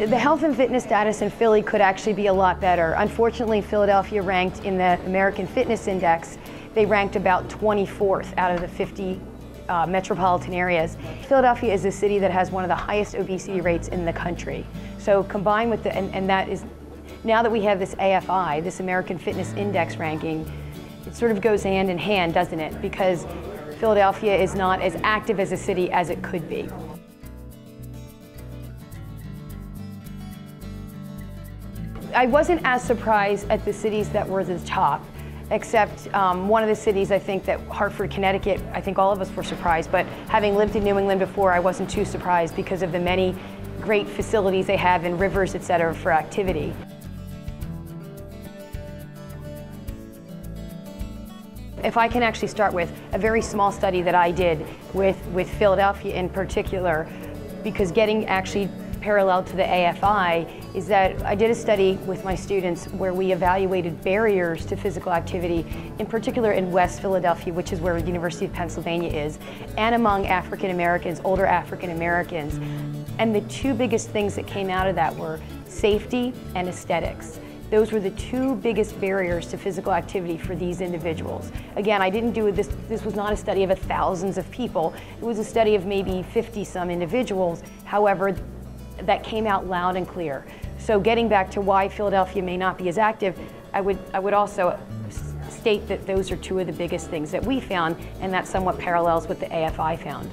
The health and fitness status in Philly could actually be a lot better. Unfortunately, Philadelphia ranked in the American Fitness Index, they ranked about 24th out of the 50 metropolitan areas. Philadelphia is a city that has one of the highest obesity rates in the country. So combined with and that is, now that we have this AFI, this American Fitness Index ranking, it sort of goes hand in hand, doesn't it? Because Philadelphia is not as active as a city as it could be. I wasn't as surprised at the cities that were the top, except one of the cities, I think, that Hartford, Connecticut, I think all of us were surprised, but having lived in New England before, I wasn't too surprised because of the many great facilities they have and rivers, et cetera, for activity. If I can actually start with a very small study that I did with Philadelphia in particular, because getting actually parallel to the AFI is that I did a study with my students where we evaluated barriers to physical activity, in particular in West Philadelphia, which is where the University of Pennsylvania is, and among African Americans, older African Americans. And the two biggest things that came out of that were safety and aesthetics. Those were the two biggest barriers to physical activity for these individuals. Again, I didn't do this was not a study of thousands of people. It was a study of maybe 50-some individuals. However, that came out loud and clear. So getting back to why Philadelphia may not be as active, I would also state that those are two of the biggest things that we found, and that somewhat parallels what the AFI found.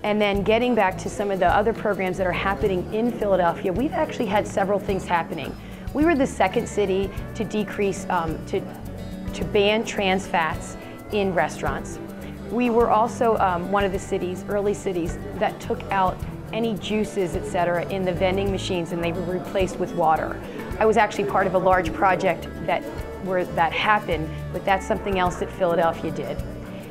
And then getting back to some of the other programs that are happening in Philadelphia, we've actually had several things happening. We were the second city to decrease, to ban trans fats in restaurants. We were also one of the cities, early cities, that took out any juices, et cetera, in the vending machines, and they were replaced with water. I was actually part of a large project where that happened, but that's something else that Philadelphia did.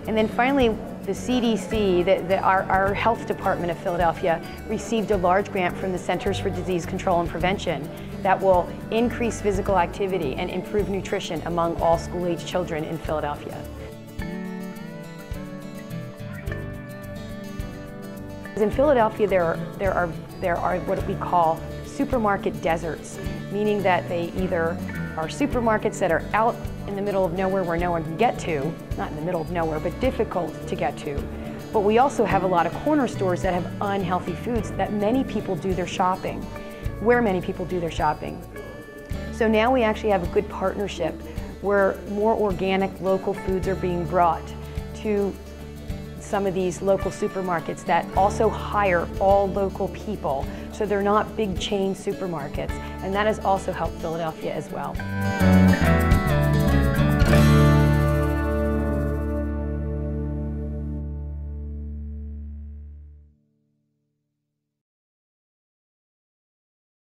And then finally, the CDC, our health department of Philadelphia, received a large grant from the Centers for Disease Control and Prevention that will increase physical activity and improve nutrition among all school-age children in Philadelphia. In Philadelphia, there are what we call supermarket deserts, meaning that they either are supermarkets that are out in the middle of nowhere where no one can get to, not in the middle of nowhere, but difficult to get to. But we also have a lot of corner stores that have unhealthy foods that many people do their shopping, where many people do their shopping. So now we actually have a good partnership where more organic local foods are being brought to some of these local supermarkets that also hire all local people. So they're not big chain supermarkets, and that has also helped Philadelphia as well.